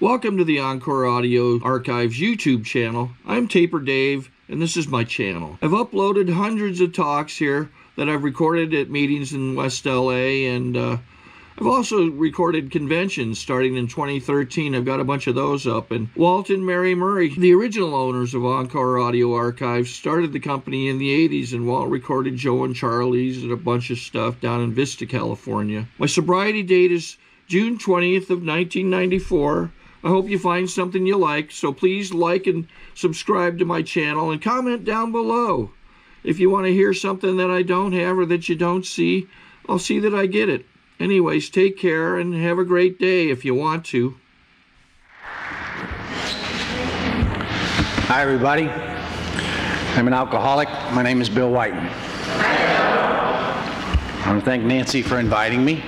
Welcome to the Encore Audio Archives YouTube channel. I'm Taper Dave, and this is my channel. I've uploaded hundreds of talks here that I've recorded at meetings in West LA, and I've also recorded conventions starting in 2013. I've got a bunch of those up. And Walt and Mary Murray, the original owners of Encore Audio Archives, started the company in the 80s, and Walt recorded Joe and Charlie's and a bunch of stuff down in Vista, California. My sobriety date is June 20th of 1994. I hope you find something you like, so please like and subscribe to my channel and comment down below. If you want to hear something that I don't have or that you don't see, I'll see that I get it. Anyways, take care and have a great day if you want to. Hi everybody, I'm an alcoholic. My name is Bill Whiten. I want to thank Nancy for inviting me.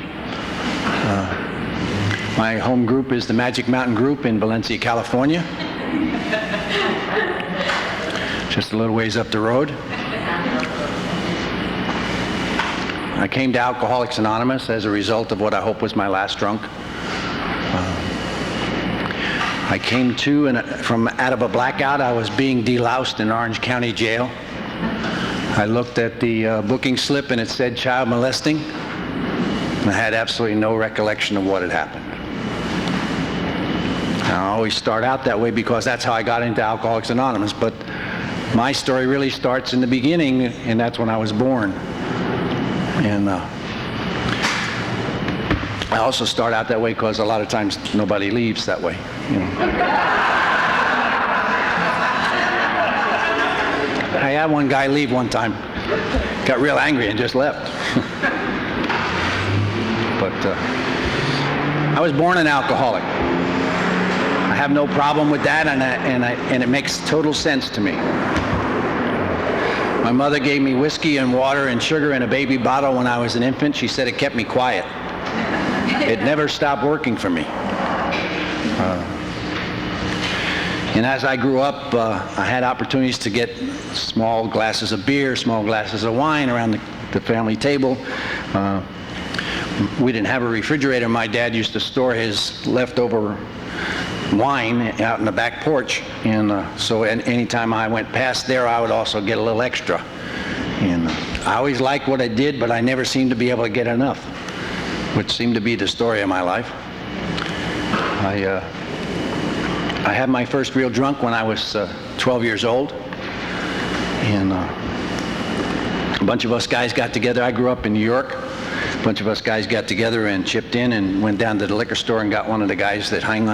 My home group is the Magic Mountain Group in Valencia, California. Just a little ways up the road. I came to Alcoholics Anonymous as a result of what I hope was my last drunk. I came to, and from out of a blackout, I was being deloused in Orange County Jail. I looked at the booking slip and it said child molesting. I had absolutely no recollection of what had happened. I always start out that way because that's how I got into Alcoholics Anonymous, but my story really starts in the beginning, and that's when I was born. And I also start out that way because a lot of times nobody leaves that way. You know. I had one guy leave one time, got real angry and just left. But I was born an alcoholic. I have no problem with that, and it makes total sense to me. My mother gave me whiskey and water and sugar in a baby bottle when I was an infant. She said it kept me quiet. It never stopped working for me. And as I grew up, I had opportunities to get small glasses of beer, small glasses of wine around the family table. We didn't have a refrigerator. My dad used to store his leftover wine out in the back porch, and so anytime I went past there, I would also get a little extra. And I always liked what I did, but I never seemed to be able to get enough, which seemed to be the story of my life. I had my first real drunk when I was 12 years old, and a bunch of us guys got together. I grew up in New York. A bunch of us guys got together and chipped in and went down to the liquor store and got one of the guys that hung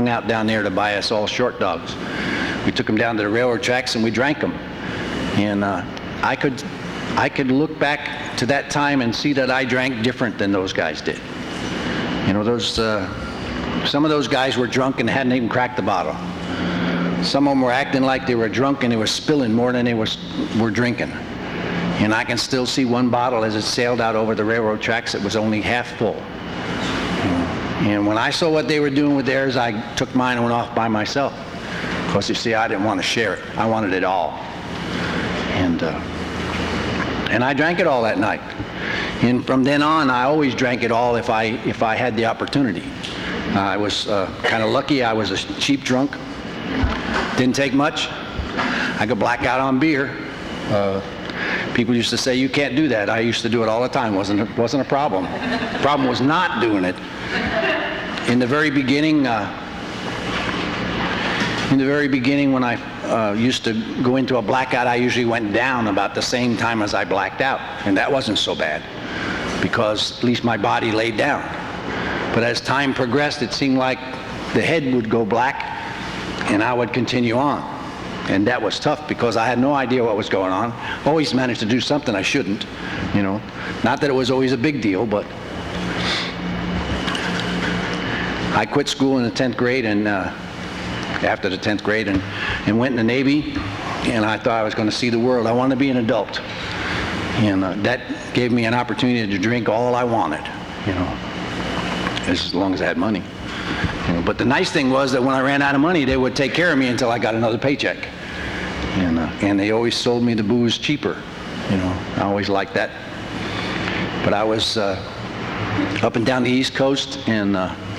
out down there to buy us all short dogs. We took them down to the railroad tracks and we drank them. And I could look back to that time and see that I drank different than those guys did. You know, some of those guys were drunk and hadn't even cracked the bottle. Some of them were acting like they were drunk and they were spilling more than they were drinking. And I can still see one bottle as it sailed out over the railroad tracks. It was only half full. And when I saw what they were doing with theirs, I took mine and went off by myself. Because you see, I didn't want to share it. I wanted it all. And I drank it all that night. And from then on, I always drank it all if I had the opportunity. I was kind of lucky. I was a cheap drunk. Didn't take much. I could black out on beer. People used to say, you can't do that. I used to do it all the time. Wasn't a problem. The problem was not doing it. In the very beginning, when I used to go into a blackout, I usually went down about the same time as I blacked out. And that wasn't so bad, because at least my body laid down. But as time progressed, it seemed like the head would go black and I would continue on. And that was tough because I had no idea what was going on. Always managed to do something I shouldn't, you know. Not that it was always a big deal, but I quit school in the 10th grade and after the 10th grade and went in the Navy, and I thought I was going to see the world. I wanted to be an adult. And that gave me an opportunity to drink all I wanted, you know, as long as I had money. You know, but the nice thing was that when I ran out of money, they would take care of me until I got another paycheck. And they always sold me the booze cheaper. You know, I always liked that. But I was up and down the East Coast and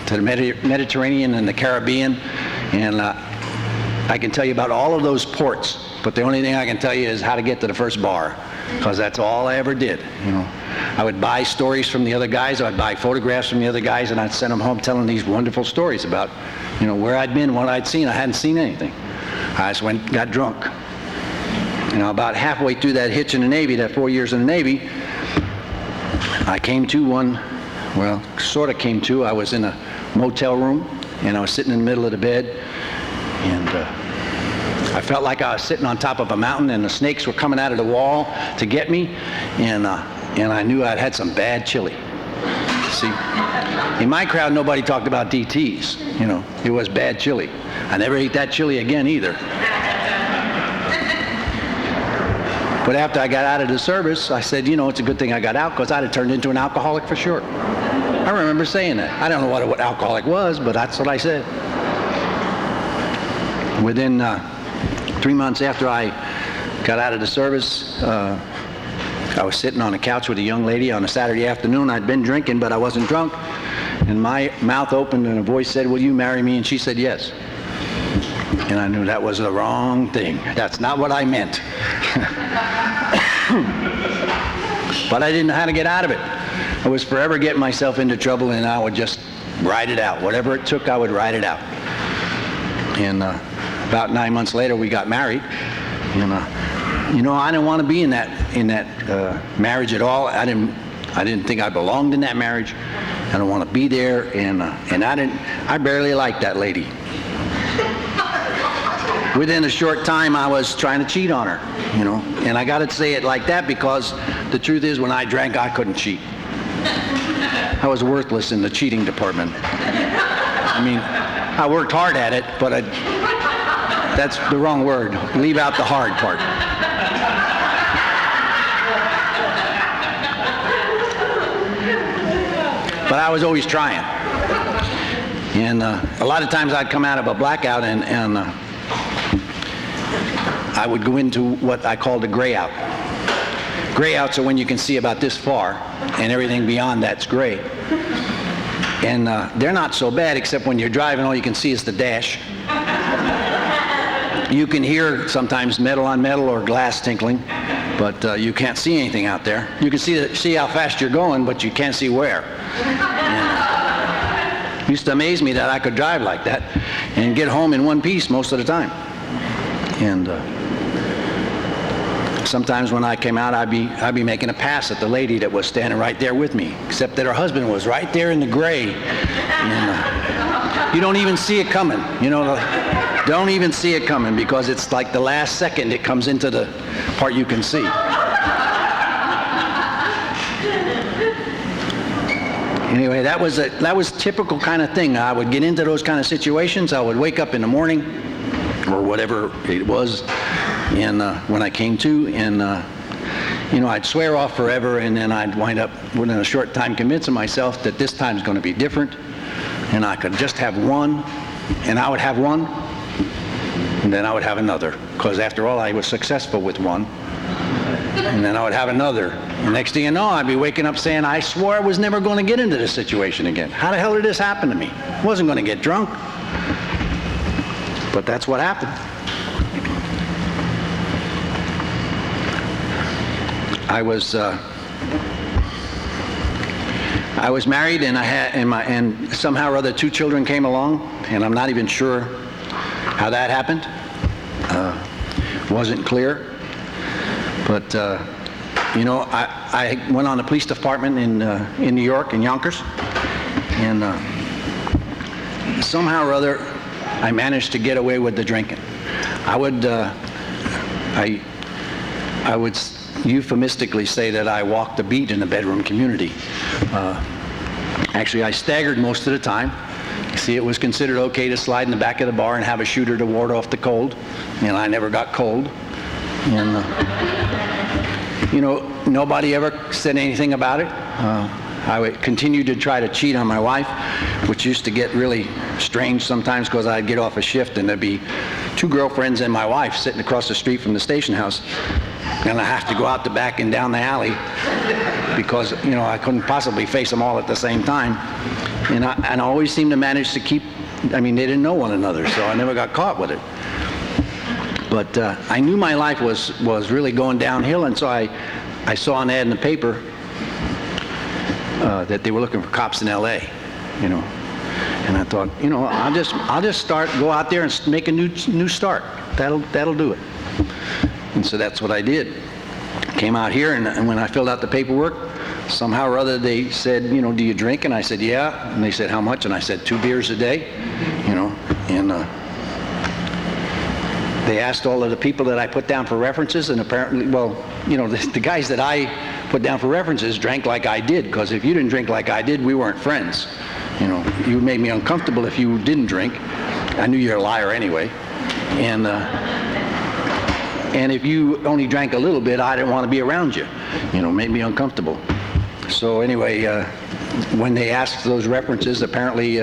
to the Mediterranean and the Caribbean, and I can tell you about all of those ports, but the only thing I can tell you is how to get to the first bar, because that's all I ever did. You know, I would buy stories from the other guys, I'd buy photographs from the other guys, and I'd send them home telling these wonderful stories about, you know, where I'd been, what I'd seen. I hadn't seen anything. I just went, got drunk. You know, about halfway through that hitch in the Navy, that 4 years in the Navy, I came to one, well, sort of came to. I was in a motel room, and I was sitting in the middle of the bed, and I felt like I was sitting on top of a mountain, and the snakes were coming out of the wall to get me, and I knew I'd had some bad chili. See, in my crowd, nobody talked about DTs. You know, it was bad chili. I never ate that chili again either. But after I got out of the service, I said, you know, it's a good thing I got out, because I'd have turned into an alcoholic for sure. I remember saying that. I don't know what alcoholic was, but that's what I said. Within 3 months after I got out of the service, I was sitting on a couch with a young lady on a Saturday afternoon. I'd been drinking, but I wasn't drunk. And my mouth opened and a voice said, will you marry me? And she said yes. And I knew that was the wrong thing. That's not what I meant. But I didn't know how to get out of it. I was forever getting myself into trouble, and I would just ride it out. Whatever it took, I would ride it out. And about 9 months later, we got married. And you know, I didn't want to be in that marriage at all. I didn't think I belonged in that marriage. I didn't want to be there, and I barely liked that lady. Within a short time, I was trying to cheat on her, you know. And I got to say it like that because the truth is, when I drank, I couldn't cheat. I was worthless in the cheating department. I mean, I worked hard at it, but that's the wrong word. Leave out the hard part. But I was always trying. And a lot of times I'd come out of a blackout and I would go into what I called a gray out. Gray outs are when you can see about this far and everything beyond that's gray. And they're not so bad, except when you're driving, all you can see is the dash. You can hear sometimes metal on metal or glass tinkling, but you can't see anything out there. You can see how fast you're going, but you can't see where. And it used to amaze me that I could drive like that and get home in one piece most of the time. And sometimes when I came out, I'd be making a pass at the lady that was standing right there with me, except that her husband was right there in the gray. And you don't even see it coming, you know. Don't even see it coming, because it's like the last second it comes into the part you can see. Anyway, that was typical kind of thing. I would get into those kind of situations. I would wake up in the morning, or whatever it was, and when I came to, and you know, I'd swear off forever, and then I'd wind up within a short time convincing myself that this time's going to be different, and I could just have one, and I would have one, and then I would have another, because after all, I was successful with one, and then I would have another. And next thing you know, I'd be waking up saying, I swore I was never going to get into this situation again. How the hell did this happen to me? I wasn't going to get drunk. But that's what happened. I was married, and I had and somehow or other 2 children came along, and I'm not even sure how that happened. Wasn't clear. But you know, I went on the police department in New York, in Yonkers, and somehow or other I managed to get away with the drinking. I would euphemistically say that I walked the beat in the bedroom community. Actually, I staggered most of the time. See, it was considered okay to slide in the back of the bar and have a shooter to ward off the cold, and I never got cold. And you know, nobody ever said anything about it. I would continue to try to cheat on my wife, which used to get really strange sometimes, because I'd get off a shift and there'd be 2 girlfriends and my wife sitting across the street from the station house, and I have to go out the back and down the alley because, you know, I couldn't possibly face them all at the same time. And I always seemed to manage to keep, I mean, they didn't know one another, so I never got caught with it. But I knew my life was really going downhill, and so I saw an ad in the paper that they were looking for cops in L.A., you know. And I thought, you know, I'll just go out there and make a new start. That'll do it. And so that's what I did. Came out here, and when I filled out the paperwork, somehow or other they said, you know, do you drink? And I said, yeah. And they said, how much? And I said, 2 beers a day, you know. And they asked all of the people that I put down for references, and apparently, well, you know, the guys that I put down for references drank like I did, because if you didn't drink like I did, we weren't friends. You know, you made me uncomfortable if you didn't drink. I knew you're a liar anyway. And if you only drank a little bit, I didn't want to be around you. You know, made me uncomfortable. So anyway, when they asked those references, apparently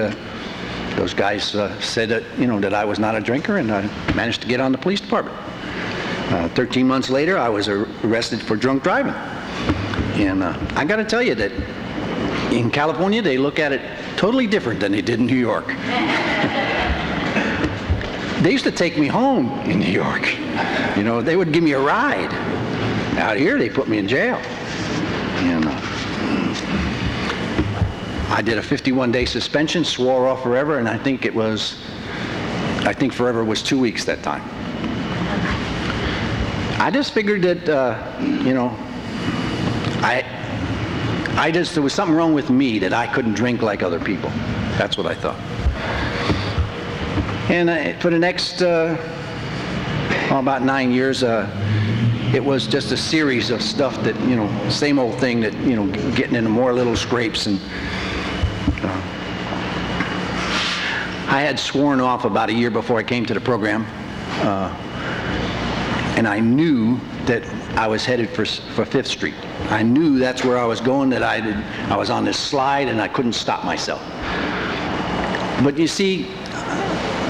those guys said that, you know, that I was not a drinker, and I managed to get on the police department. 13 months later, I was arrested for drunk driving. And I got to tell you that in California, they look at it totally different than they did in New York. They used to take me home in New York. You know, they would give me a ride. Out here, they put me in jail. And I did a 51-day suspension, swore off forever, and I think forever was 2 weeks that time. I just figured that, you know, there was something wrong with me, that I couldn't drink like other people. That's what I thought. And for the next about 9 years, it was just a series of stuff that, you know, same old thing, that, you know, getting into more little scrapes. And I had sworn off about a year before I came to the program, and I knew that I was headed for 5th Street. I knew that's where I was going, that I was on this slide, and I couldn't stop myself. But you see,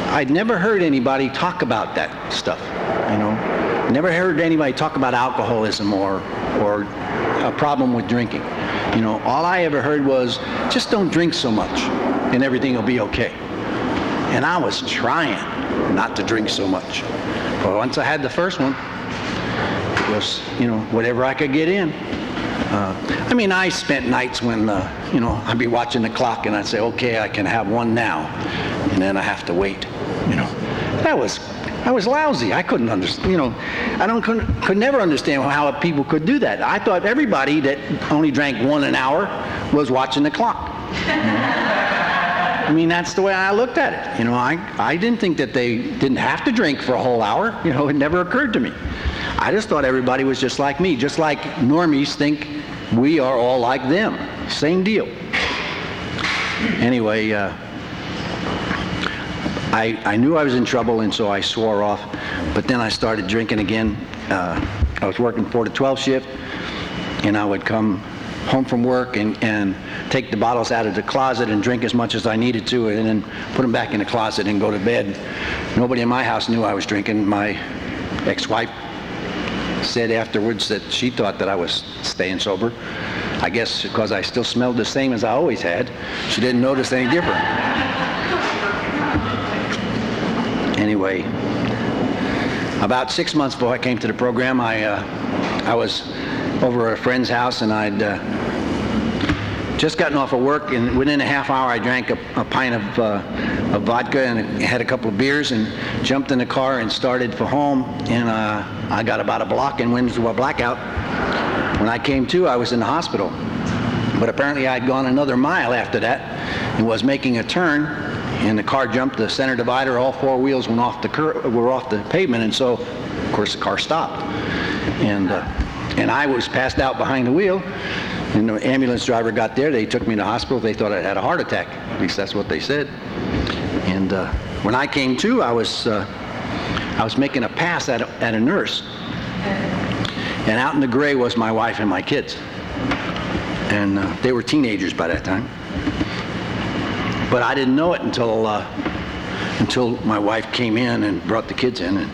I'd never heard anybody talk about that stuff, you know. Never heard anybody talk about alcoholism or a problem with drinking. You know, all I ever heard was, just don't drink so much and everything will be okay. And I was trying not to drink so much. But once I had the first one, it was, you know, whatever I could get in. I mean, I spent nights when, you know, I'd be watching the clock and I'd say, okay, I can have one now, and then I have to wait, you know. I was lousy. I couldn't understand, you know, could never understand how people could do that. I thought everybody that only drank 1 an hour was watching the clock. I mean, that's the way I looked at it. You know, I didn't think that they didn't have to drink for a whole hour. You know, it never occurred to me. I just thought everybody was just like me, just like normies think we are all like them. Same deal. Anyway, I knew I was in trouble, and so I swore off. But then I started drinking again. I was working 4 to 12 shift, and I would come home from work and take the bottles out of the closet and drink as much as I needed to, and then put them back in the closet and go to bed. Nobody in my house knew I was drinking. My ex-wife said afterwards that she thought that I was staying sober. I guess because I still smelled the same as I always had. She didn't notice any different. Anyway, about 6 months before I came to the program, I was over at a friend's house, and I'd just gotten off of work, and within a half hour I drank a pint of vodka and had a couple of beers and jumped in the car and started for home, and I got about a block and went into a blackout. When I came to, I was in the hospital, but apparently I'd gone another mile after that and was making a turn, and the car jumped the center divider. All 4 wheels went off were off the pavement, and so of course the car stopped, and I was passed out behind the wheel. And the ambulance driver got there. They took me to the hospital. They thought I had a heart attack. At least that's what they said. And when I came to, I was making a pass at a nurse. And out in the gray was my wife and my kids. And they were teenagers by that time. But I didn't know it until my wife came in and brought the kids in. And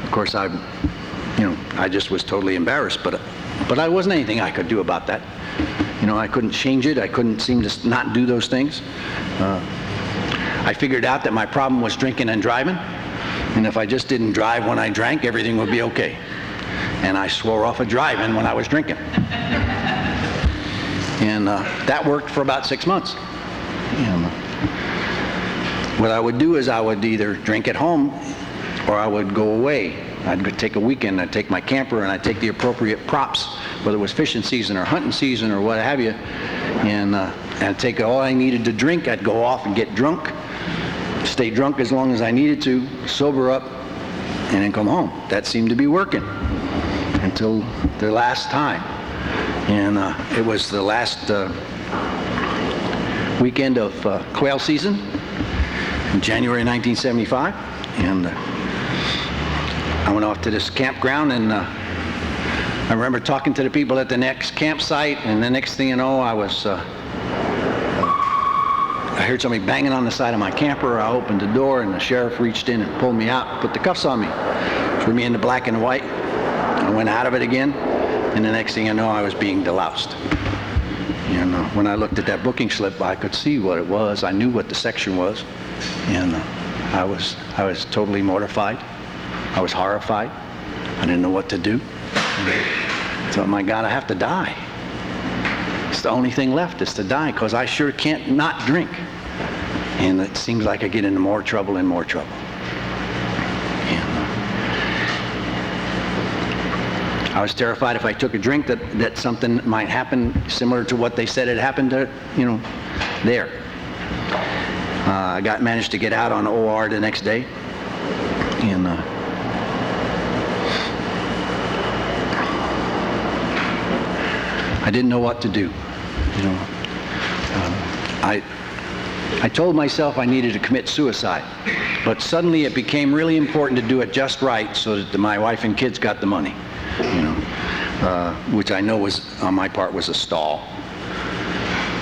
of course, I just was totally embarrassed. But there wasn't anything I could do about that. You know, I couldn't change it. I couldn't seem to not do those things. I figured out that my problem was drinking and driving, and if I just didn't drive when I drank, everything would be okay. And I swore off of driving when I was drinking. And that worked for about 6 months. And what I would do is I would either drink at home or I would go away. I'd go take a weekend, I'd take my camper and I'd take the appropriate props, whether it was fishing season or hunting season or what have you, and I'd take all I needed to drink. I'd go off and get drunk, stay drunk as long as I needed to, sober up, and then come home. That seemed to be working until the last time. And it was the last weekend of quail season in January 1975, and I went off to this campground, and I remember talking to the people at the next campsite, and the next thing you know, I heard somebody banging on the side of my camper. I opened the door, and the sheriff reached in and pulled me out and put the cuffs on me, threw me into black and white. I went out of it again, and the next thing you know, I was being deloused. And when I looked at that booking slip, I could see what it was. I knew what the section was, and I was totally mortified. I was horrified. I didn't know what to do. I thought, my God, I have to die. It's the only thing left is to die, because I sure can't not drink. And it seems like I get into more trouble and more trouble. I was terrified if I took a drink that something might happen similar to what they said had happened to, there. I managed to get out on OR the next day, and I didn't know what to do. I told myself I needed to commit suicide, but suddenly it became really important to do it just right so that my wife and kids got the money. Which I know was, on my part, was a stall.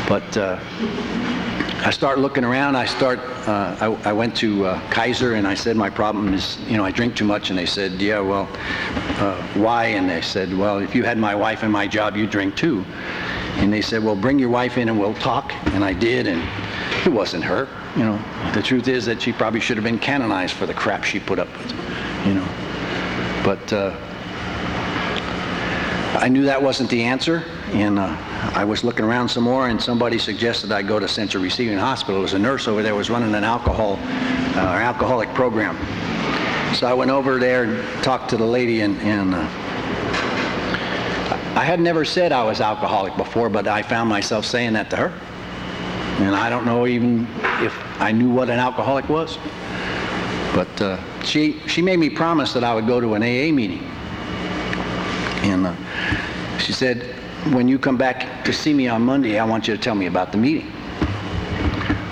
But I start looking around. I went to Kaiser, and I said, my problem is, I drink too much. And they said, yeah, well, why? And they said, well, if you had my wife and my job, you'd drink too. And they said, well, bring your wife in and we'll talk. And I did, and it wasn't her. The truth is that she probably should have been canonized for the crap she put up with. But I knew that wasn't the answer, and I was looking around some more, and somebody suggested I go to Central Receiving Hospital. There was a nurse over there was running an alcoholic program. So I went over there and talked to the lady, and I had never said I was alcoholic before, but I found myself saying that to her. And I don't know even if I knew what an alcoholic was. But she made me promise that I would go to an AA meeting. And she said, when you come back to see me on Monday, I want you to tell me about the meeting.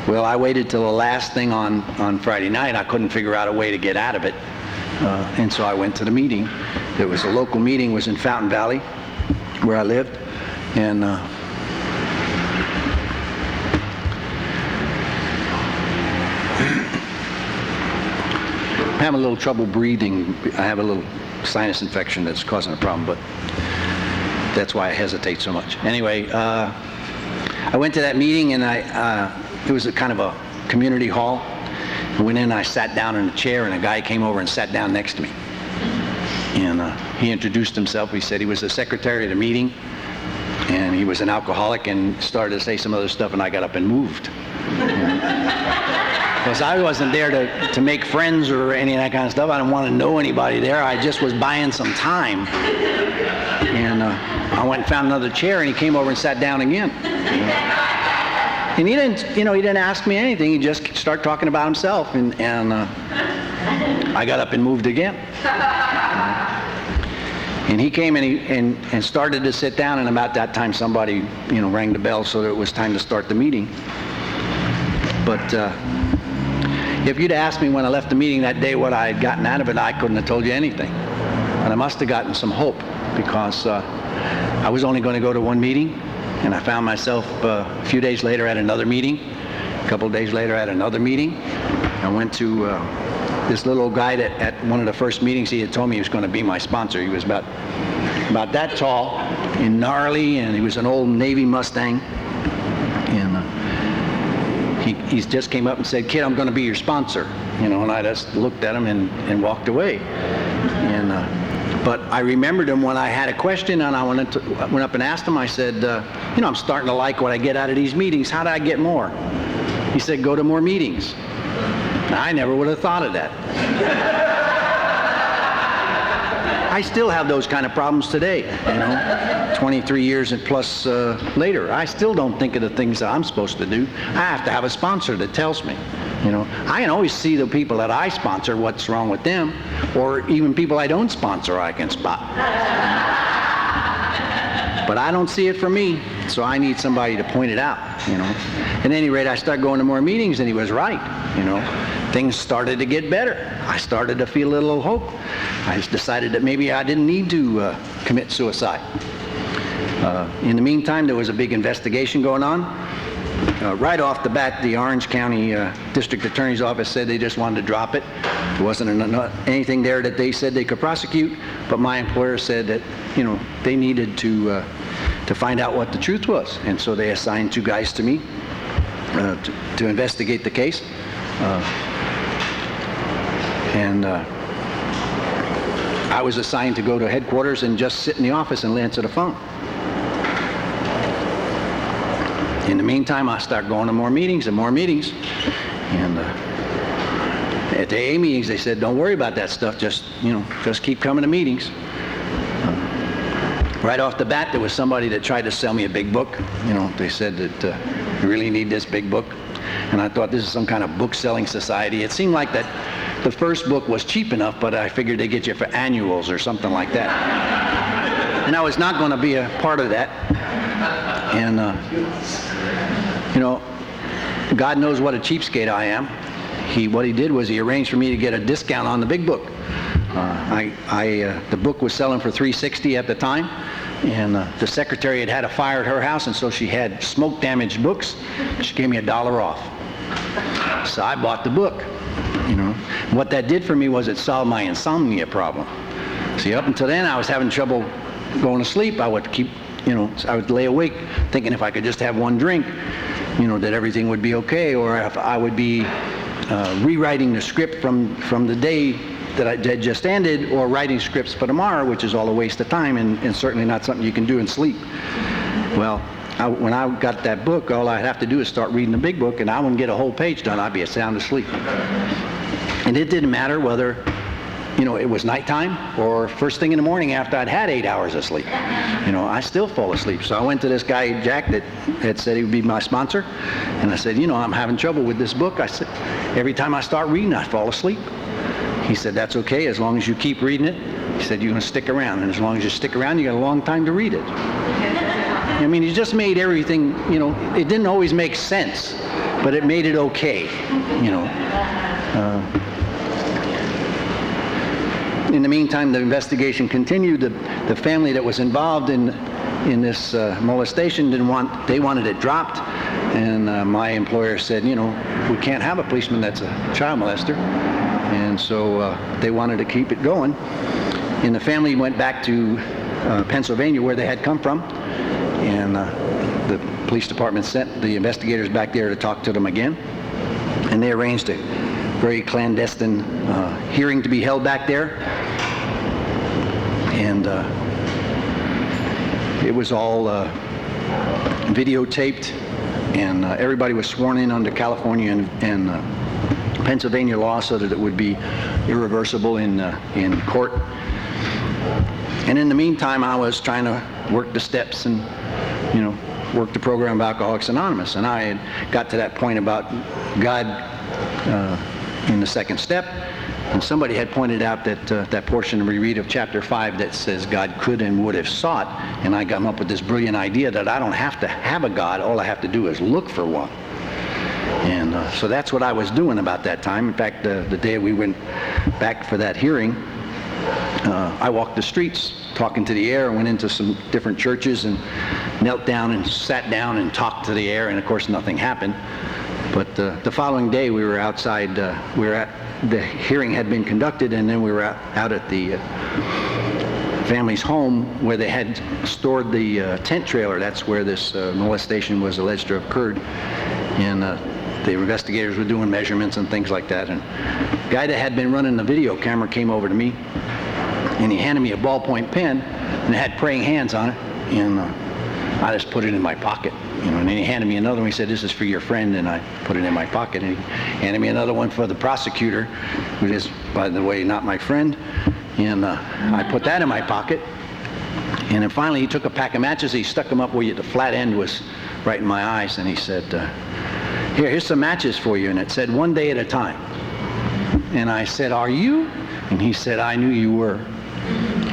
Well, I waited till the last thing on Friday night. I couldn't figure out a way to get out of it. And so I went to the meeting. It was a local meeting. It was in Fountain Valley, where I lived. And I'm having a little trouble breathing. I have a little sinus infection that's causing a problem, but that's why I hesitate so much. Anyway, I went to that meeting, and it was a kind of a community hall. I went in and I sat down in a chair, and a guy came over and sat down next to me. And he introduced himself. He said he was the secretary of the meeting, and he was an alcoholic, and started to say some other stuff, and I got up and moved. Because I wasn't there to make friends or any of that kind of stuff. I didn't want to know anybody there. I just was buying some time. And I went and found another chair, and he came over and sat down again. And he didn't ask me anything. He just started talking about himself, and I got up and moved again. And he came and started to sit down, and about that time somebody rang the bell, so that it was time to start the meeting. But if you'd asked me when I left the meeting that day what I had gotten out of it, I couldn't have told you anything. But I must have gotten some hope, because I was only going to go to one meeting, and I found myself a few days later at another meeting, a couple of days later at another meeting. I went to this little guy that at one of the first meetings he had told me he was going to be my sponsor. He was about about that tall and gnarly, and he was an old Navy Mustang. And he just came up and said, "Kid, I'm going to be your sponsor." And I just looked at him and walked away. But I remembered him when I had a question, and I went up and asked him. I said, I'm starting to like what I get out of these meetings. How do I get more? He said, "Go to more meetings." Now, I never would have thought of that. I still have those kind of problems today, 23 years and plus later. I still don't think of the things that I'm supposed to do. I have to have a sponsor that tells me. I can always see the people that I sponsor, what's wrong with them, or even people I don't sponsor I can spot. But I don't see it for me, so I need somebody to point it out, At any rate, I started going to more meetings, and he was right, Things started to get better. I started to feel a little hope. I just decided that maybe I didn't need to commit suicide. In the meantime, there was a big investigation going on. Right off the bat, the Orange County District Attorney's Office said they just wanted to drop it. There wasn't anything there that they said they could prosecute, but my employer said that, they needed to find out what the truth was. And so they assigned 2 guys to me to investigate the case. I was assigned to go to headquarters and just sit in the office and answer the phone. In the meantime, I started going to more meetings and more meetings. And at the AA meetings, they said, "Don't worry about that stuff. Just keep coming to meetings." Right off the bat, there was somebody that tried to sell me a big book. They said that you really need this big book. And I thought, this is some kind of book selling society. It seemed like that the first book was cheap enough, but I figured they'd get you for annuals or something like that. And I was not going to be a part of that. And, God knows what a cheapskate I am. What he did was he arranged for me to get a discount on the big book. The book was selling for $3.60 at the time, and the secretary had a fire at her house, and so she had smoke-damaged books. She gave me $1 off. So I bought the book. What that did for me was it solved my insomnia problem. See, up until then, I was having trouble going to sleep. I would I would lay awake thinking if I could just have one drink, that everything would be okay, or if I would be rewriting the script from the day that I had just ended, or writing scripts for tomorrow, which is all a waste of time and certainly not something you can do in sleep. Well, when I got that book, all I'd have to do is start reading the big book, and I wouldn't get a whole page done. I'd be sound asleep. And it didn't matter whether it was nighttime or first thing in the morning after I'd had 8 hours of sleep. I still fall asleep. So I went to this guy, Jack, that had said he would be my sponsor. And I said, I'm having trouble with this book. I said, every time I start reading, I fall asleep. He said, "That's okay, as long as you keep reading it." He said, "You're going to stick around. And as long as you stick around, you got a long time to read it." He just made everything, it didn't always make sense, but it made it okay, In the meantime, the investigation continued. The family that was involved in this molestation they wanted it dropped, and my employer said, we can't have a policeman that's a child molester, and so they wanted to keep it going. And the family went back to Pennsylvania, where they had come from, and the police department sent the investigators back there to talk to them again, and they arranged a very clandestine hearing to be held back there. And it was all videotaped, and everybody was sworn in under California and Pennsylvania law so that it would be irreversible in court. And in the meantime, I was trying to work the steps and, work the program of Alcoholics Anonymous. And I had got to that point about God in the second step. And somebody had pointed out that that portion we read of chapter 5 that says God could and would have sought. And I got up with this brilliant idea that I don't have to have a God. All I have to do is look for one. And so that's what I was doing about that time. In fact, the day we went back for that hearing, I walked the streets talking to the air. I went into some different churches and knelt down and sat down and talked to the air. And of course, nothing happened. But the following day, we were outside. The hearing had been conducted, and then we were out at the family's home where they had stored the tent trailer. That's where this molestation was alleged to have occurred. And the investigators were doing measurements and things like that. And the guy that had been running the video camera came over to me, and he handed me a ballpoint pen, and it had praying hands on it. And I just put it in my pocket. And then he handed me another one. He said, "This is for your friend," and I put it in my pocket. And he handed me another one for the prosecutor, who is, by the way, not my friend. And I put that in my pocket. And then finally he took a pack of matches. He stuck them up where the flat end was right in my eyes. And he said, here's some matches for you. And it said, "One day at a time." And I said, "Are you?" And he said, "I knew you were."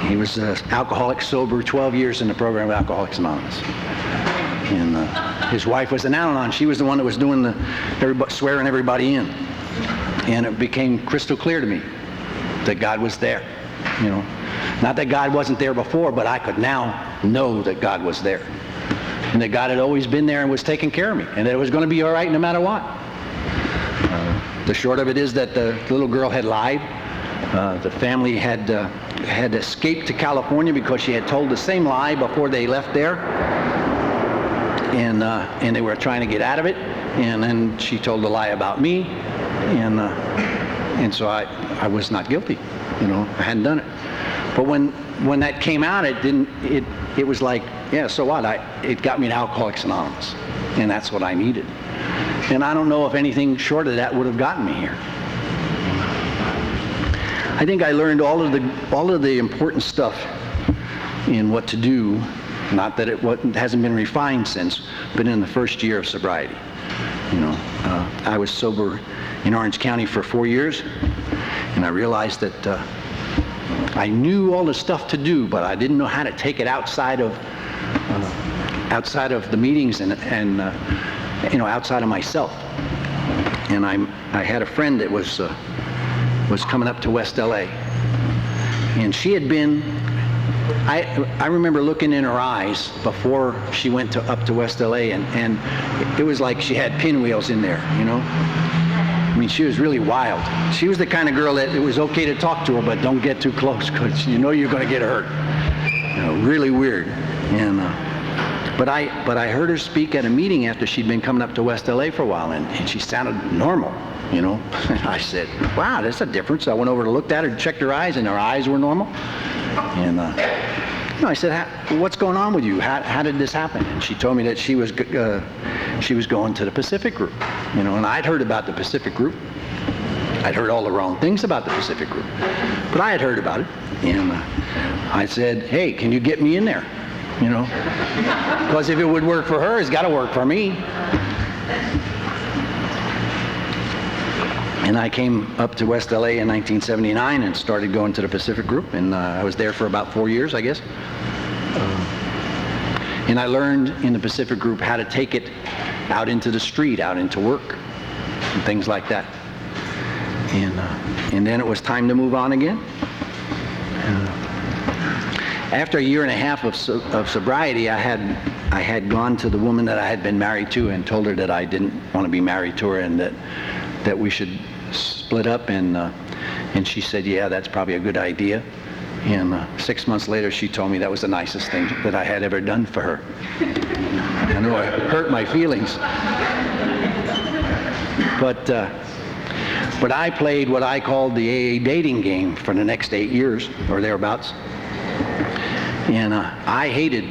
He was an alcoholic, sober, 12 years in the program of Alcoholics Anonymous. And his wife was an Al-Anon. She was the one that was doing swearing everybody in. And it became crystal clear to me that God was there. Not that God wasn't there before, but I could now know that God was there. And that God had always been there and was taking care of me. And that it was going to be all right no matter what. The short of it is that the little girl had lied. The family had escaped to California because she had told the same lie before they left there. And they were trying to get out of it. And then she told a lie about me. And so I was not guilty. I hadn't done it. But when that came out, it was like, yeah, so what? It got me to Alcoholics Anonymous. And that's what I needed. And I don't know if anything short of that would have gotten me here. I think I learned all of the important stuff in what to do. Not that it hasn't been refined since, but in the first year of sobriety. I was sober in Orange County for 4 years, and I realized that I knew all the stuff to do, but I didn't know how to take it outside of the meetings and outside of myself. And I had a friend that was coming up to West LA, and she had been. I remember looking in her eyes before she went up to West LA, and it was like she had pinwheels in there, I mean, she was really wild. She was the kind of girl that it was okay to talk to her, but don't get too close because you're going to get hurt. Really weird. And but I heard her speak at a meeting after she'd been coming up to West LA for a while, and she sounded normal. And I said, "Wow, that's a difference." I went over to look at her, checked her eyes, and her eyes were normal. And I said, "What's going on with you? How did this happen?" And she told me that she was going to the Pacific Group, and I'd heard about the Pacific Group. I'd heard all the wrong things about the Pacific Group, but I had heard about it. And I said, "Hey, can you get me in there?" Because if it would work for her, it's got to work for me. And I came up to West LA in 1979 and started going to the Pacific Group, and I was there for about 4 years, I guess. And I learned in the Pacific Group how to take it out into the street, out into work, and things like that. And then it was time to move on again. After a year and a half of sobriety, I had gone to the woman that I had been married to and told her that I didn't want to be married to her and that we should split up, and she said, "Yeah, that's probably a good idea." And 6 months later, she told me that was the nicest thing that I had ever done for her. I know it hurt my feelings, but I played what I called the AA dating game for the next 8 years or thereabouts, and I hated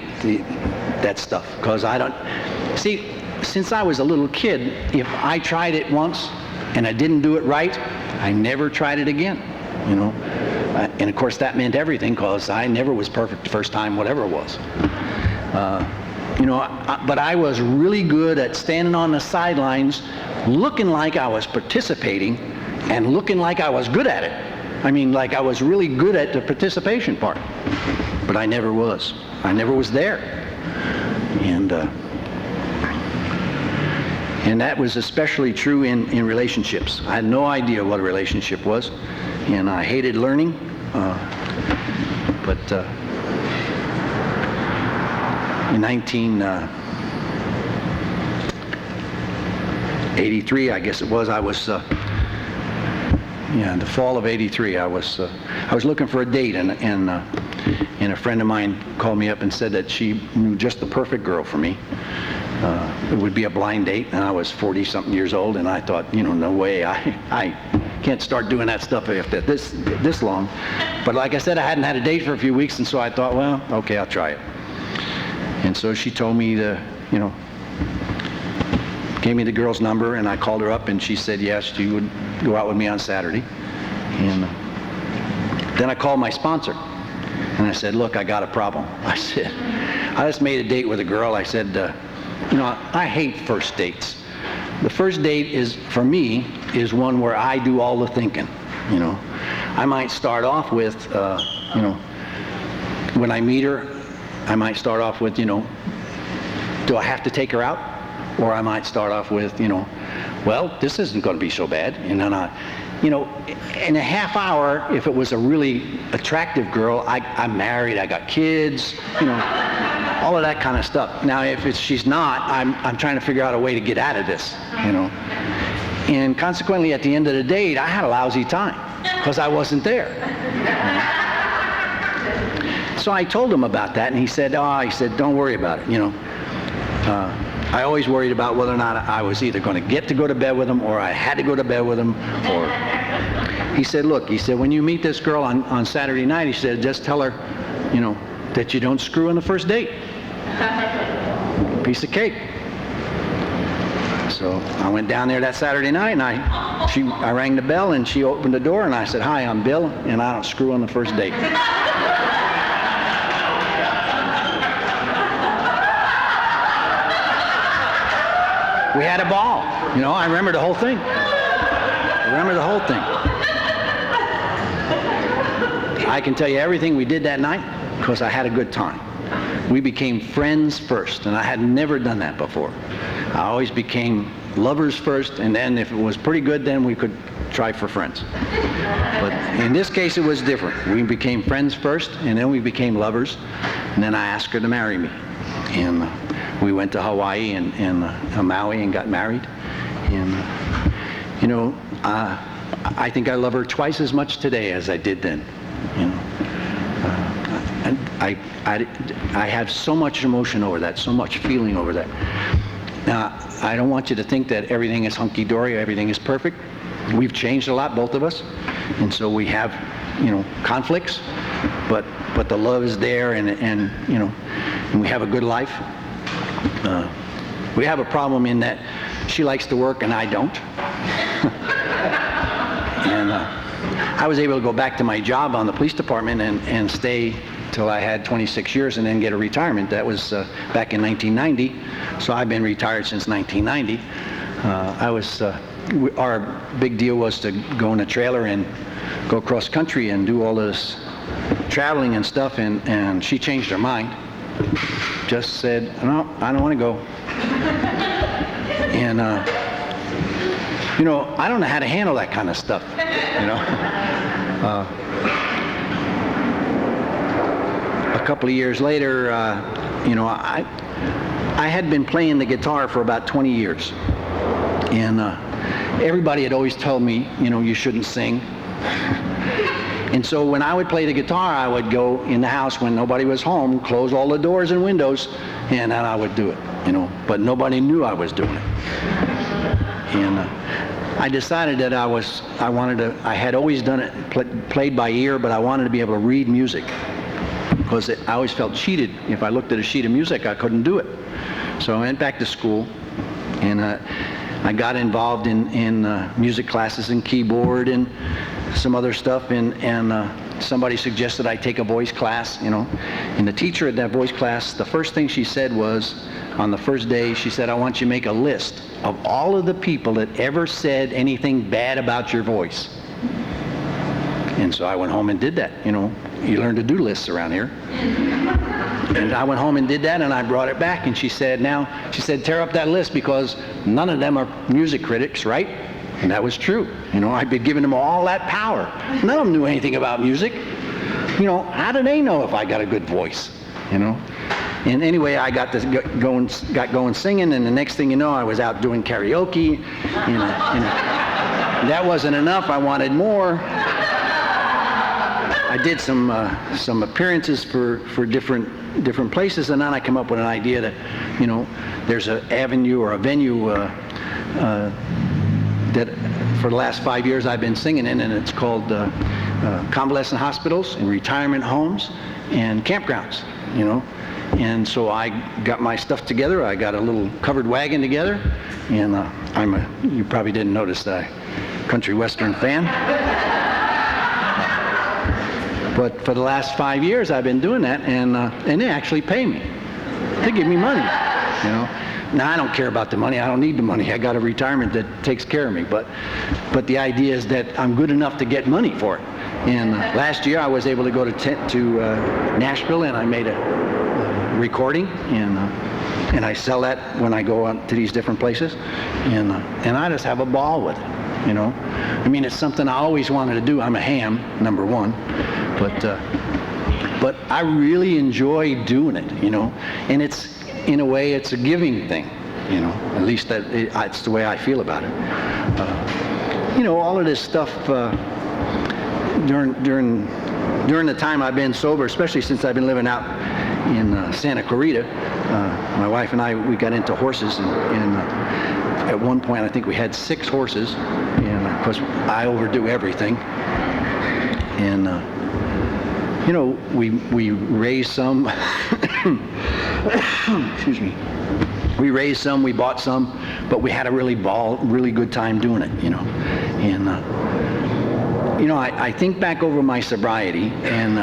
that stuff because I don't see. Since I was a little kid, if I tried it once and I didn't do it right, I never tried it again, and of course that meant everything because I never was perfect the first time, whatever it was. But I was really good at standing on the sidelines, looking like I was participating and looking like I was good at it. I mean, like I was really good at the participation part, but I never was. I never was there. And that was especially true in relationships. I had no idea what a relationship was, and I hated learning. But in 1983, I guess it was, I was in the fall of '83, I was looking for a date, and And a friend of mine called me up and said that she knew just the perfect girl for me. It would be a blind date, and I was 40-something years old, and I thought, no way, I can't start doing that stuff after this long. But like I said, I hadn't had a date for a few weeks, and so I thought, well, okay, I'll try it. And so she told me gave me the girl's number, and I called her up, and she said yes, she would go out with me on Saturday. And then I called my sponsor, and I said, look, I got a problem. I said, I just made a date with a girl. I said, I hate first dates. The first date for me is one where I do all the thinking. I might start off with, when I meet her, I might start off with, do I have to take her out? Or I might start off with, well, this isn't going to be so bad. And then in a half hour, if it was a really attractive girl, I'm married, I got kids, all of that kind of stuff. Now, if she's not, I'm trying to figure out a way to get out of this, And consequently, at the end of the date, I had a lousy time because I wasn't there. So I told him about that, and he said, don't worry about it, I always worried about whether or not I was either going to get to go to bed with him or I had to go to bed with him. Or he said, look, when you meet this girl on Saturday night, he said, just tell her, that you don't screw on the first date. Piece of cake. So I went down there that Saturday night, and I rang the bell, and she opened the door, and I said, hi, I'm Bill, and I don't screw on the first date. We had a ball. I remember the whole thing. I can tell you everything we did that night because I had a good time. We became friends first, and I had never done that before. I always became lovers first, and then if it was pretty good, then we could try for friends. But in this case, it was different. We became friends first, and then we became lovers, and then I asked her to marry me. And we went to Hawaii and Maui and got married. And, I think I love her twice as much today as I did then. And I have so much emotion over that, so much feeling over that. Now, I don't want you to think that everything is hunky-dory, everything is perfect. We've changed a lot, both of us. And so we have, conflicts, but the love is there, and we have a good life. We have a problem in that she likes to work and I don't. And I was able to go back to my job on the police department and stay till I had 26 years and then get a retirement. That was back in 1990. So I've been retired since 1990. Our big deal was to go in a trailer and go cross country and do all this traveling and stuff, and she changed her mind. Just said, no, I don't want to go. And, I don't know how to handle that kind of stuff, A couple of years later, I had been playing the guitar for about 20 years. And everybody had always told me, you shouldn't sing. And so when I would play the guitar, I would go in the house when nobody was home, close all the doors and windows, and then I would do it, But nobody knew I was doing it. And I decided that I had always done it, played by ear, but I wanted to be able to read music. Because I always felt cheated. If I looked at a sheet of music, I couldn't do it. So I went back to school, and I got involved in music classes and keyboard and some other stuff, and somebody suggested I take a voice class, And the teacher at that voice class, the first thing she said was, on the first day, she said, I want you to make a list of all of the people that ever said anything bad about your voice. And so I went home and did that, You learn to do lists around here. And I went home and did that, and I brought it back, and she said, tear up that list because none of them are music critics, right? And that was true. I'd been giving them all that power. None of them knew anything about music. How do they know if I got a good voice? And anyway, I got going singing, and the next thing you know, I was out doing karaoke. That wasn't enough. I wanted more. I did some appearances for different places, and then I come up with an idea that, you know, there's an avenue or a venue that for the last 5 years I've been singing in, and it's called convalescent hospitals and retirement homes and campgrounds, you know. And so I got my stuff together. I got a little covered wagon together, and you probably didn't notice that I'm a country western fan. But for the last 5 years I've been doing that, and they actually pay me. They give me money, you know. Now, I don't care about the money. I don't need the money. I got a retirement that takes care of me. But the idea is that I'm good enough to get money for it. And last year I was able to go to Nashville, and I made a recording, and I sell that when I go out to these different places. And I just have a ball with it, you know. I mean, it's something I always wanted to do. I'm a ham, number one. But I really enjoy doing it, you know. And it's, in a way, it's a giving thing, you know. At least it's the way I feel about it. You know, all of this stuff during the time I've been sober, especially since I've been living out in Santa Clarita, my wife and I, we got into horses, and at one point I think we had 6 horses, and of course I overdo everything. And you know, we raised some. Excuse me. We raised some, we bought some, but we had a really good time doing it, you know. And you know, I think back over my sobriety, and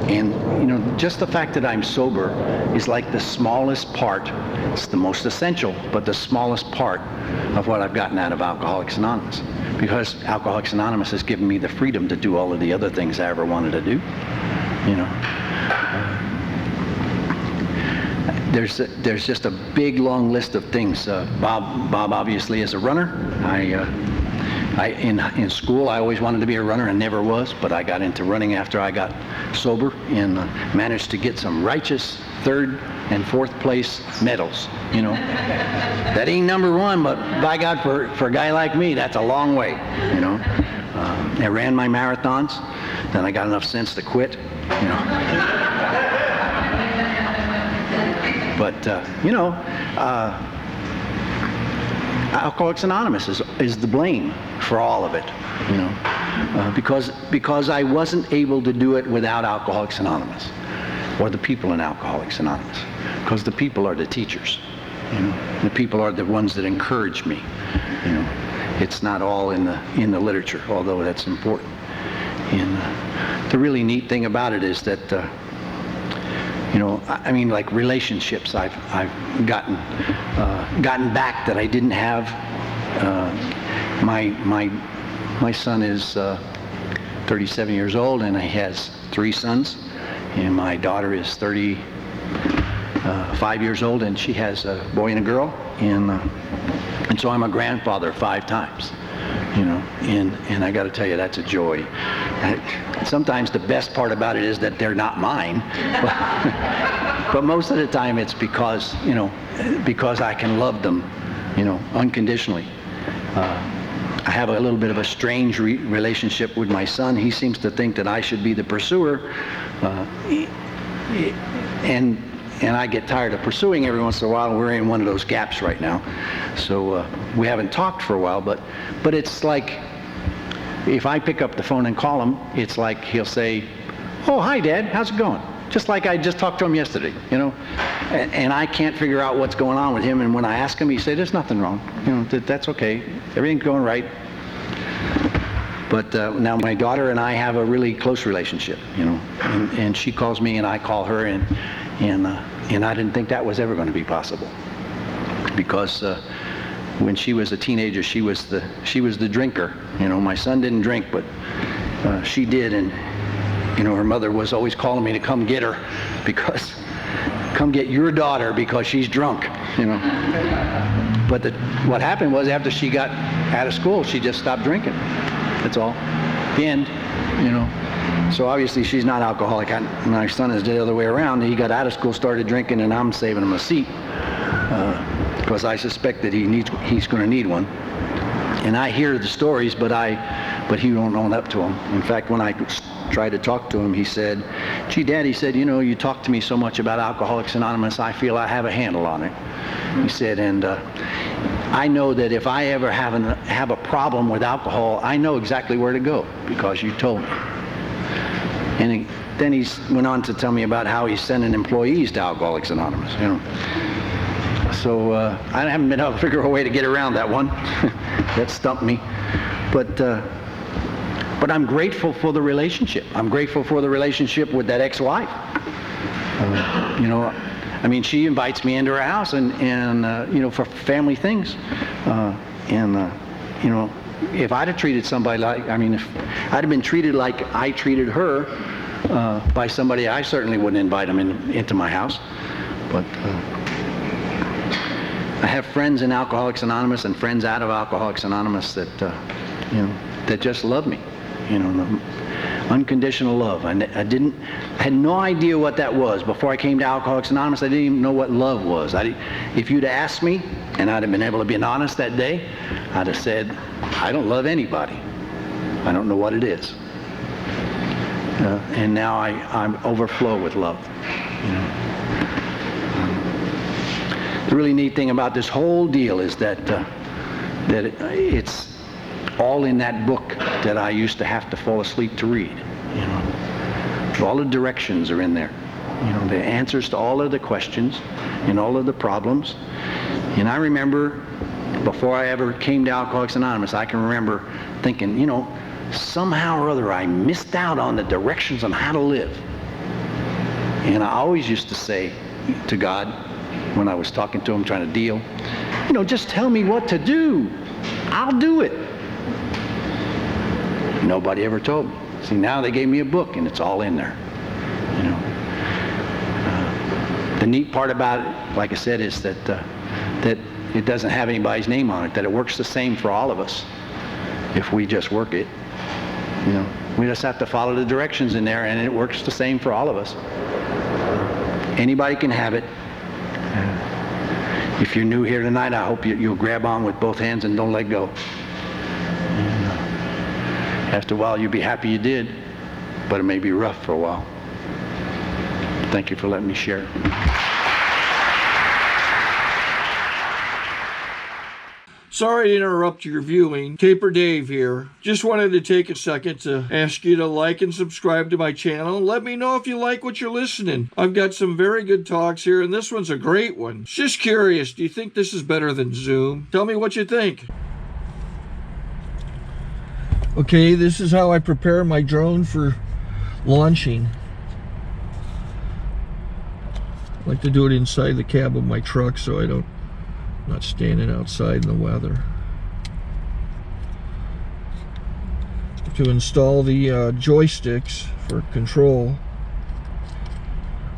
you know, just the fact that I'm sober is like the smallest part. It's the most essential, but the smallest part of what I've gotten out of Alcoholics Anonymous. Because Alcoholics Anonymous has given me the freedom to do all of the other things I ever wanted to do, you know. There's just a big long list of things. Bob obviously is a runner. In school I always wanted to be a runner and never was, but I got into running after I got sober, and managed to get some righteous 3rd and 4th place medals, you know. That ain't number 1, but by God, for a guy like me, that's a long way, you know. I ran my marathons, then I got enough sense to quit, you know. But you know, Alcoholics Anonymous is the blame for all of it, you know, because I wasn't able to do it without Alcoholics Anonymous or the people in Alcoholics Anonymous, because the people are the teachers, you know. The people are the ones that encourage me, you know. It's not all in the literature, although that's important. And the really neat thing about it is that you know, I mean, like relationships I've gotten back that I didn't have. My son is 37 years old, and he has 3 sons, and my daughter is 35 years old, and she has a boy and a girl, and so I'm a grandfather 5 times, you know, and I got to tell you, that's a joy. Sometimes the best part about it is that they're not mine, but most of the time it's because, you know, because I can love them, you know, unconditionally. I have a little bit of a strange relationship with my son. He seems to think that I should be the pursuer, and I get tired of pursuing every once in a while. We're in one of those gaps right now, so we haven't talked for a while, but it's like, if I pick up the phone and call him, it's like he'll say, "Oh, hi, Dad, how's it going?" Just like I just talked to him yesterday, you know. And I can't figure out what's going on with him, and when I ask him, he says, "There's nothing wrong, you know, that's okay, everything's going right." But now my daughter and I have a really close relationship, you know, and she calls me and I call her, and I didn't think that was ever going to be possible, because when she was a teenager, she was the drinker, you know. My son didn't drink, but she did, and you know, her mother was always calling me to come get her, because come get your daughter because she's drunk, you know. But what happened was, after she got out of school, she just stopped drinking. That's all. The end, you know. So obviously she's not alcoholic. My son is the other way around. He got out of school, started drinking, and I'm saving him a seat, because I suspect that he's going to need one. And I hear the stories, but he won't own up to them. In fact, when I tried to talk to him, he said, "Gee, Dad," he said, "you know, you talk to me so much about Alcoholics Anonymous, I feel I have a handle on it." He said, "And I know that if I ever have a problem with alcohol, I know exactly where to go because you told me." And then he went on to tell me about how he's sending employees to Alcoholics Anonymous, you know. So I haven't been able to figure a way to get around that one. That stumped me. But I'm grateful for the relationship. I'm grateful for the relationship with that ex-wife. You know, I mean, she invites me into her house and you know, for family things. You know, if I'd have treated somebody like, I mean, if I'd have been treated like I treated her by somebody, I certainly wouldn't invite them into my house. But I have friends in Alcoholics Anonymous and friends out of Alcoholics Anonymous that, you know, that just love me. You know, unconditional love. I had no idea what that was. Before I came to Alcoholics Anonymous, I didn't even know what love was. If you'd asked me, and I'd have been able to be honest that day, I'd have said, I don't love anybody. I don't know what it is. And now I'm overflow with love. You know. The really neat thing about this whole deal is that it's all in that book that I used to have to fall asleep to read. You know, all the directions are in there. You know, the answers to all of the questions and all of the problems. And I remember, before I ever came to Alcoholics Anonymous, I can remember thinking, you know, somehow or other I missed out on the directions on how to live. And I always used to say to God, when I was talking to him, trying to deal, you know, just tell me what to do. I'll do it. Nobody ever told me. See, now they gave me a book, and it's all in there. You know, the neat part about it, like I said, is that that it doesn't have anybody's name on it. That it works the same for all of us if we just work it. You know, we just have to follow the directions in there, and it works the same for all of us. Anybody can have it. If you're new here tonight, I hope you'll grab on with both hands and don't let go. After a while, you'll be happy you did, but it may be rough for a while. Thank you for letting me share. Sorry to interrupt your viewing. Taper Dave here. Just wanted to take a second to ask you to like and subscribe to my channel. Let me know if you like what you're listening. I've got some very good talks here, and this one's a great one. Just curious, do you think this is better than Zoom? Tell me what you think. Okay, this is how I prepare my drone for launching. I like to do it inside the cab of my truck so I'm not standing outside in the weather. To install the joysticks for control,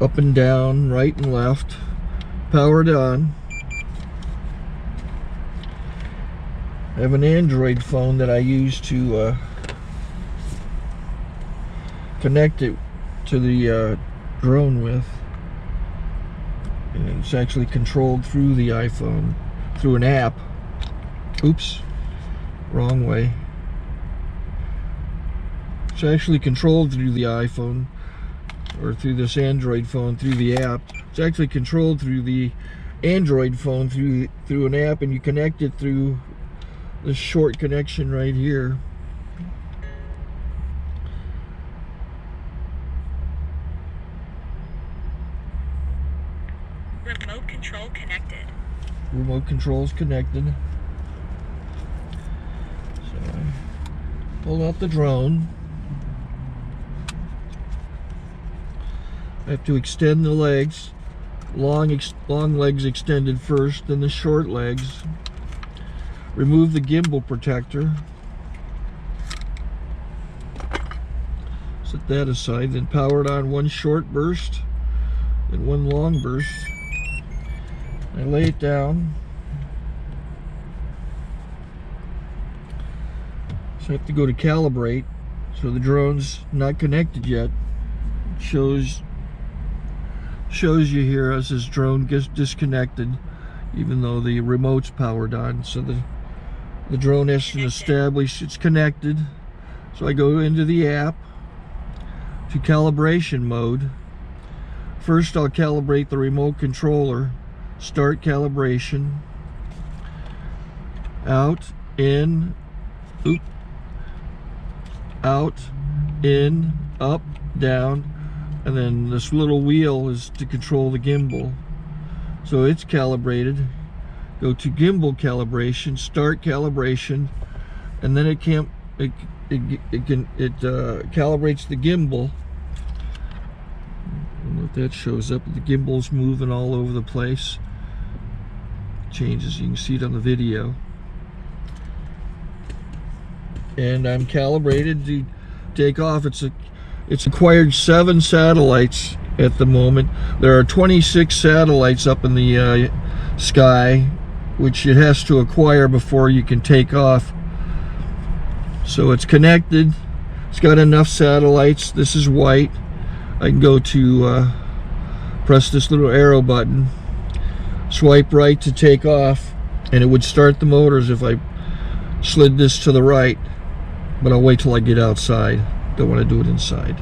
up and down, right and left, powered on. I have an Android phone that I use to connect it to the drone with. And it's actually controlled through the iPhone, through an app. Oops, wrong way. It's actually controlled through the iPhone, or through this Android phone, through the app. It's actually controlled through the Android phone, through an app, and you connect it through this short connection right here. Remote control connected. Remote control's connected. So I pull out the drone. I have to extend the legs. Long legs extended first, then the short legs. Remove the gimbal protector. Set that aside, then power it on one short burst, then one long burst. I lay it down. So I have to go to calibrate. So the drone's not connected yet. It shows you here as this drone gets disconnected, even though the remote's powered on. So The drone has to establish it's connected. So I go into the app to calibration mode. First I'll calibrate the remote controller. Start calibration. Out, in, oop, out, in, up, down, and then this little wheel is to control the gimbal. So it's calibrated. Go to gimbal calibration, start calibration, and then it calibrates the gimbal. I don't know if that shows up. The gimbal's moving all over the place. Changes, you can see it on the video. And I'm calibrated to take off. It's acquired 7 satellites at the moment. There are 26 satellites up in the sky, which it has to acquire before you can take off. So it's connected. It's got enough satellites. This is white. I can go to press this little arrow button, swipe right to take off, and it would start the motors if I slid this to the right. But I'll wait till I get outside. Don't want to do it inside.